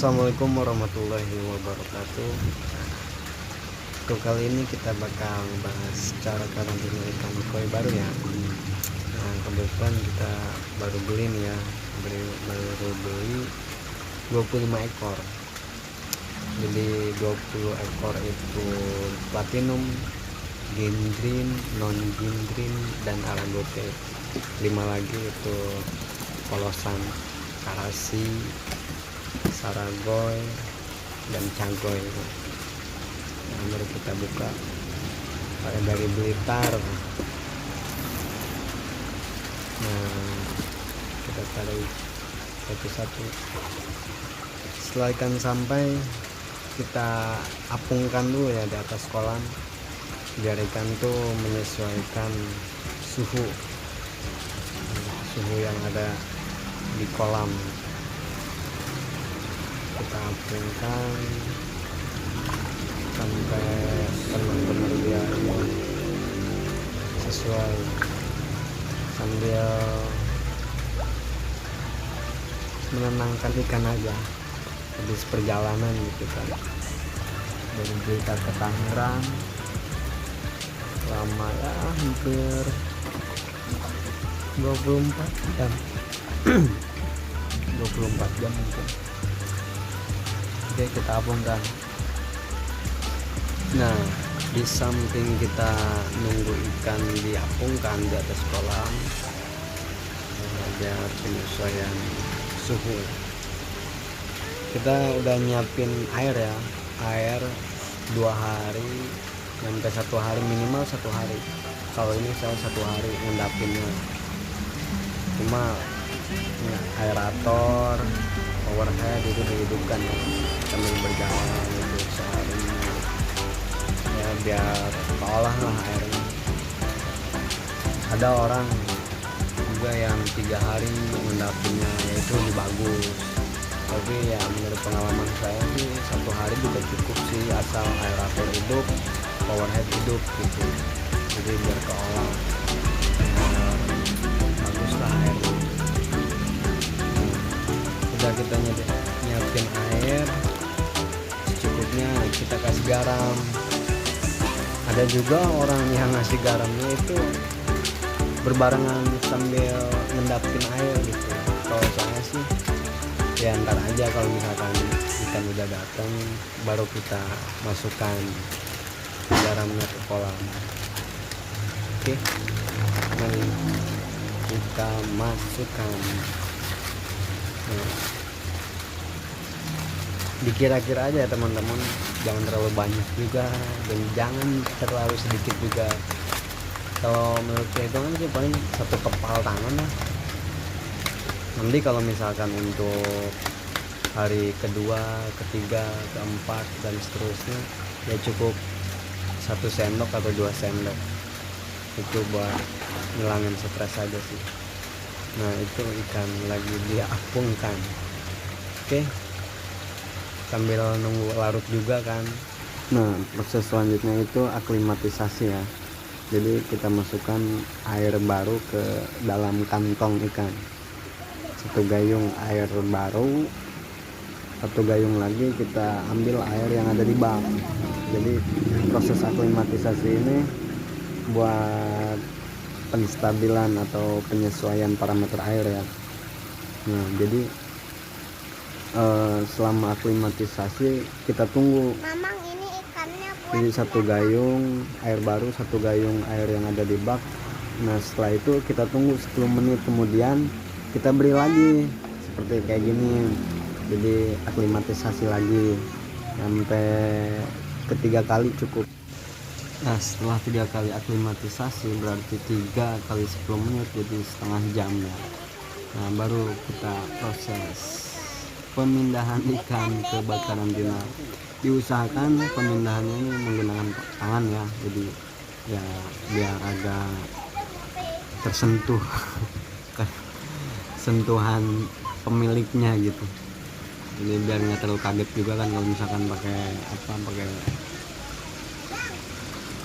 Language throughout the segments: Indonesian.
Assalamualaikum warahmatullahi wabarakatuh. Untuk kali ini kita bakal bahas cara karantina ikan koi baru ya. Nah, kebetulan kita baru beli nih ya, baru beli 25 ekor. Jadi 20 ekor itu platinum, gingreen, non gingreen, dan aragote. 5 lagi itu polosan, karasi, saragoy, dan cagoy. Nah, mari kita buka dari Blitar. Nah, kita tarik satu-satu. Setelah ikan sampai, kita apungkan dulu ya di atas kolam biar ikan tuh menyesuaikan suhu yang ada di kolam. Kita apungkan sampai benar-benar dia sesuai, sambil menenangkan ikan aja habis perjalanan gitu kan, dari Blitar ke Tangerang lama ya, hampir 24 jam 24 jam mungkin. Oke, kita apungkan. Nah, di samping kita nunggu ikan diapungkan di atas kolam, ada penyesuaian suhu. Kita udah nyiapin air ya, air 2 hari sampai 1 hari, minimal 1 hari. Kalau ini saya 1 hari ngendapinnya, cuma aerator, overhead itu dihidupkan ya, sambil berjalan gitu sehari ya, biar keolah lah airnya. Ada orang juga yang 3 hari ngendapinnya, yaitu lebih bagus. Tapi ya menurut pengalaman saya sih 1 hari juga cukup sih, asal aerator hidup, overhead hidup gitu. Jadi biar keolah bagus lah airnya. Udah kita nyiapin air secukupnya, kita kasih garam. Ada juga orang yang ngasih garamnya itu berbarengan sambil ngendapin air gitu. Kalau saya sih ya ntar aja, kalau misalkan ikan udah datang baru kita masukkan garamnya ke kolam. Oke, mari kita masukkan. Nah, dikira-kira aja ya teman-teman, jangan terlalu banyak juga dan jangan terlalu sedikit juga. Kalau menurut saya itu kan sih paling 1 kepal tangan lah. Nanti kalau misalkan untuk hari kedua, ketiga, keempat, dan seterusnya ya cukup 1 sendok atau 2 sendok. Itu buat ngilangin stres aja sih. Nah, itu ikan lagi diapungkan. Oke, sambil nunggu larut juga kan. Nah, proses selanjutnya itu aklimatisasi ya. Jadi kita masukkan air baru ke dalam kantong ikan. 1 gayung air baru, 1 gayung lagi kita ambil air yang ada di bak. Jadi proses aklimatisasi ini buat penstabilan atau penyesuaian parameter air ya. Nah, jadi selama aklimatisasi kita tunggu. Mamang, ini ikannya buat Jadi 1 gayung air baru, 1 gayung air yang ada di bak. Nah, setelah itu kita tunggu 10 menit, kemudian kita beri lagi seperti kayak gini. Jadi aklimatisasi lagi sampai ketiga kali cukup. Nah, setelah 3 kali aklimatisasi berarti 3 kali 10 menit, jadi setengah jam ya. Nah, baru kita proses pemindahan ikan ke bak karantina. Diusahakan pemindahannya ini menggunakan tangan ya, jadi ya biar agak tersentuh sentuhan pemiliknya gitu. Jadi biar nggak terlalu kaget juga kan kalau misalkan pakai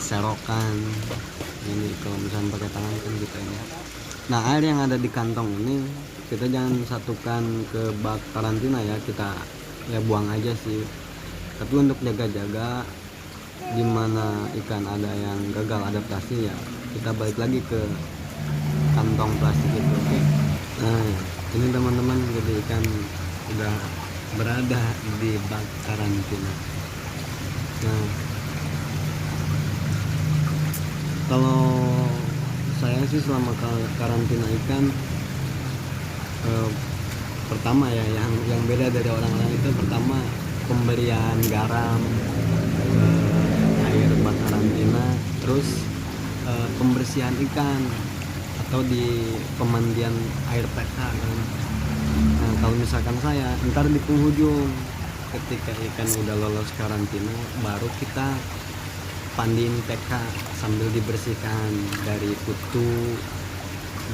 serokan. Ini kalau misalkan pakai tangan kan gitu ya. Nah, air yang ada di kantong ini kita jangan satukan ke bak karantina ya, kita ya buang aja sih. Tapi untuk jaga-jaga dimana ikan ada yang gagal adaptasi, ya kita balik lagi ke kantong plastik itu. Oke. Nah, ini teman-teman, jadi ikan udah berada di bak karantina. Nah, kalau saya sih selama karantina ikan, pertama ya yang beda dari orang-orang itu, pertama pemberian garam, air bak karantina, terus pembersihan ikan atau di pemandian air PK kan. Nah, kalau misalkan saya ntar di penghujung ketika ikan udah lolos karantina, baru kita pandiin PK sambil dibersihkan dari kutu.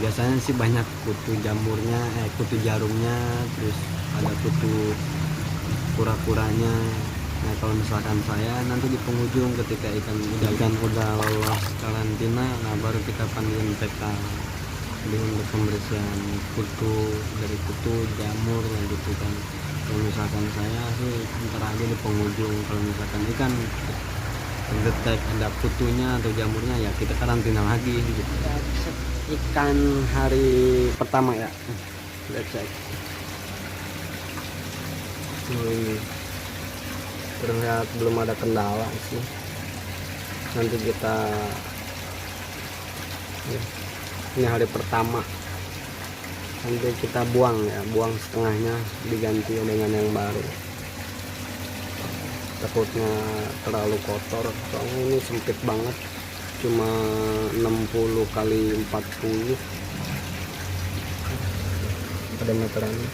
Biasanya sih banyak kutu jamurnya, kutu jarumnya, terus ada kutu kura-kuranya. Nah, kalau misalkan saya nanti di penghujung ketika ikan udah lolos karantina, nah baru kita pandiin PK. Jadi untuk pembersihan kutu, dari kutu jamur gitu kan. Kalau misalkan saya sih ntar aja di penghujung. Kalau misalkan ikan terdetek ada kutunya atau jamurnya, ya kita karantina lagi gitu. Ikan hari pertama ya, kita cek. Ini terlihat belum ada kendala sih. Nanti kita ini hari pertama, nanti kita buang ya, buang setengahnya diganti dengan yang baru. Takutnya terlalu kotor, soalnya ini sempit banget, cuma 60 kali 40 pada meterannya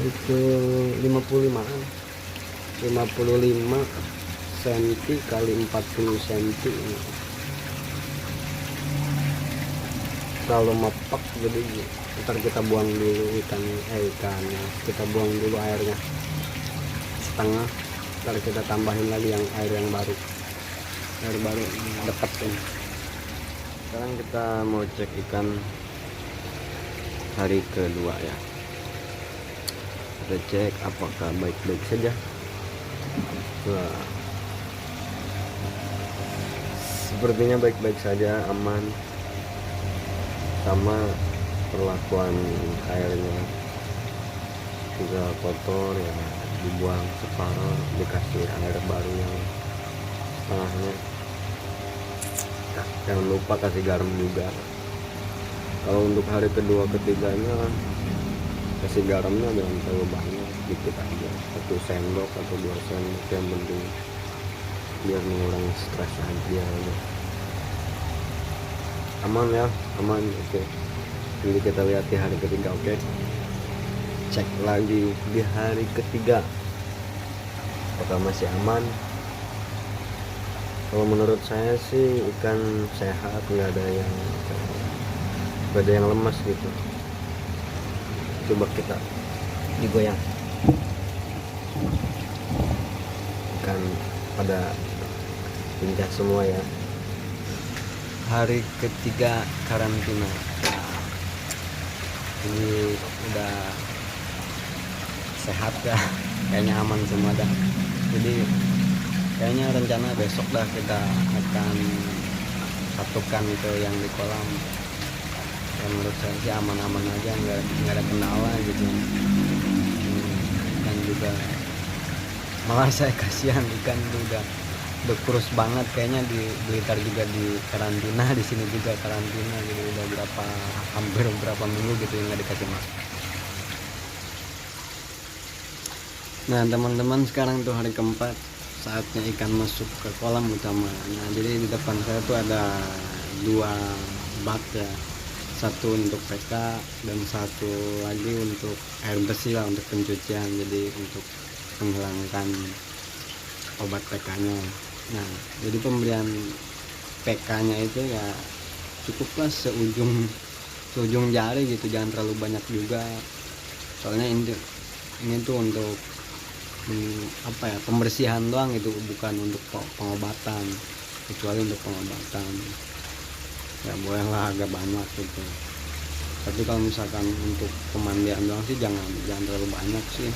itu 55 cm kali 40 cm. Terlalu mepak, jadi ntar kita buang dulu ikannya, kita buang dulu airnya setengah, ntar kita tambahin lagi yang air baru dekat ini. Sekarang kita mau cek ikan hari kedua ya, kita cek apakah baik-baik saja. Nah, sepertinya baik-baik saja, aman. Sama perlakuan airnya juga kotor ya, dibuang separuh, dikasih air baru yang setengahnya. Jangan lupa kasih garam juga. Kalau untuk hari kedua ketiganya kasih garamnya jangan terlalu banyak, dikit aja, 1 sendok atau 2 sendok, yang penting biar mengurangi stres aja. Aman ya, aman. Oke, jadi kita lihat di hari ketiga. Oke, cek lagi di hari ketiga apakah masih aman. Kalau menurut saya sih ikan sehat, nggak ada yang lemas gitu. Coba kita digoyang, ikan pada lincah semua ya. Hari ketiga karantina, ini udah sehat ya, kayaknya aman semua dah. Jadi kayaknya rencana besok dah kita akan satukan ke yang di kolam. Dan menurut saya sih aman-aman aja, nggak ada kendala gitu. Dan juga malah saya kasihan, ikan itu udah kurus banget kayaknya. Di Blitar juga di karantina, di sini juga karantina, jadi udah hampir berapa minggu gitu yang nggak dikasih makan. Nah teman-teman, sekarang tuh hari keempat, saatnya ikan masuk ke kolam utama. Nah jadi di depan saya tuh ada 2 bak ya, satu untuk PK dan satu lagi untuk air bersih lah, untuk pencucian, jadi untuk menghilangkan obat PK-nya. Nah, jadi pemberian PK-nya itu ya cukuplah seujung jari gitu, jangan terlalu banyak juga. Soalnya ini tuh untuk pembersihan doang, itu bukan untuk pengobatan. Kecuali untuk pengobatan ya bolehlah agak banyak gitu. Tapi kalau misalkan untuk pemandian doang sih jangan terlalu banyak sih.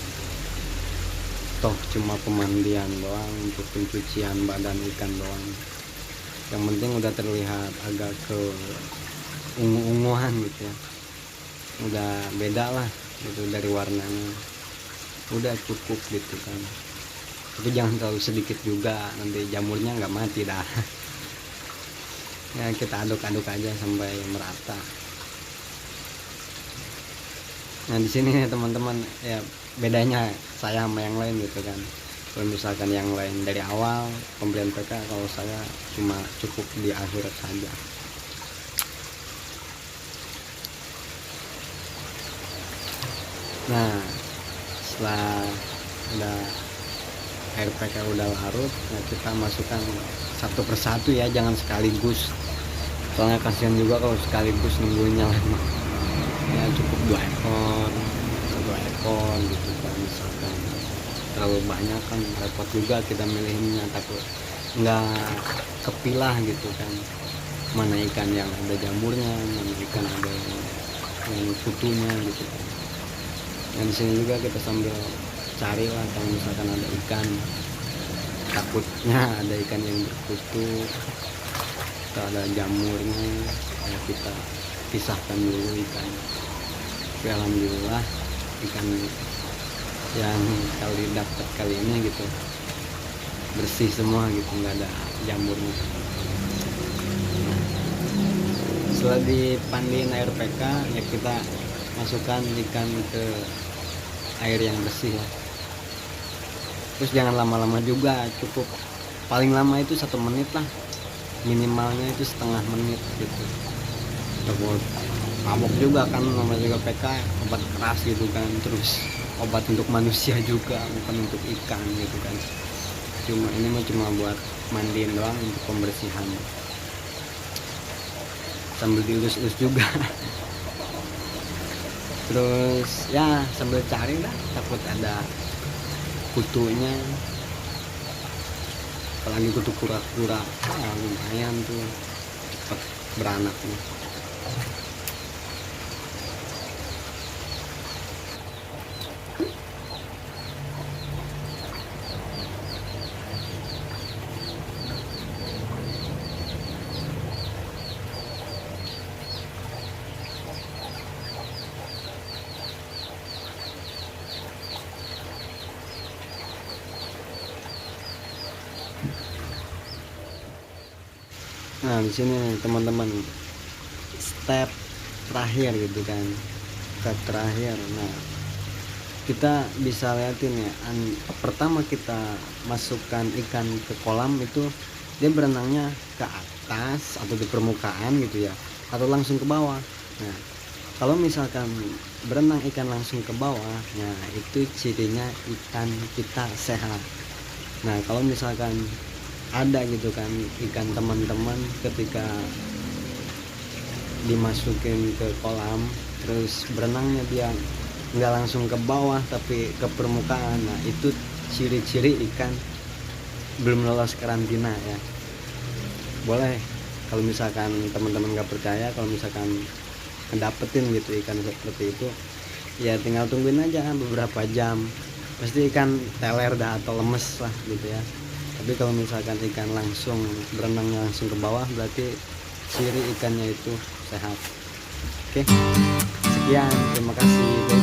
toh cuma pemandian doang untuk pencucian badan ikan doang. Yang penting udah terlihat agak ke ungu-unguan gitu ya, udah beda lah gitu dari warnanya, udah cukup gitu kan. Tapi jangan terlalu sedikit juga, nanti jamurnya nggak mati dah. Ya kita aduk-aduk aja sampai merata. Nah di sini nih teman-teman ya, bedanya saya sama yang lain gitu kan. Kalau misalkan yang lain dari awal pembelian PK, kalau saya cuma cukup di akhir saja. Nah setelah udah air PK udah larut, nah kita masukkan satu persatu ya, jangan sekaligus, soalnya kasihan juga kalau sekaligus nunggunya lama. Ya cukup 2 ekor, 1 ekor gitu kan. Misalkan terlalu banyak kan repot juga kita milihnya, takut nggak kepilah gitu kan, mana ikan yang ada jamurnya, mana ikan ada yang kutunya gitu kan. Yang di sini juga kita sambil cari lah, kalau misalkan ada ikan, takutnya ada ikan yang berkutu atau ada jamurnya, ya kita pisahkan dulu ikan. Tapi alhamdulillah ikan yang kali dapat kali ini gitu bersih semua gitu, nggak ada jamurnya. Setelah dipandiin air PK ya, kita masukkan ikan ke air yang bersih ya. Terus jangan lama-lama juga, cukup paling lama itu 1 menit lah, minimalnya itu setengah menit gitu. Takut mabok juga kan, namanya juga PK obat keras gitu kan, terus obat untuk manusia juga, bukan untuk ikan gitu kan. Cuma ini mah cuma buat mandiin doang, untuk pembersihan, sambil diurus-urus juga. Terus ya sambil cari lah, takut ada kutunya, apalagi kutu kura-kura, lumayan tuh cepat beranaknya. Nah di sini teman-teman step terakhir gitu kan, step terakhir. Nah kita bisa liatin ya, pertama kita masukkan ikan ke kolam itu, dia berenangnya ke atas atau di permukaan gitu ya, atau langsung ke bawah. Nah kalau misalkan berenang ikan langsung ke bawah, nah itu cirinya ikan kita sehat. Nah kalau misalkan ada gitu kan ikan teman-teman ketika dimasukin ke kolam terus berenangnya dia nggak langsung ke bawah tapi ke permukaan, nah itu ciri-ciri ikan belum lolos karantina ya. Boleh kalau misalkan teman-teman nggak percaya, kalau misalkan ngedapetin gitu ikan seperti itu ya, tinggal tungguin aja beberapa jam, pasti ikan teler dah atau lemes lah gitu ya. Tapi kalau misalkan ikan langsung berenangnya langsung ke bawah, berarti ciri ikannya itu sehat. Oke, sekian, terima kasih.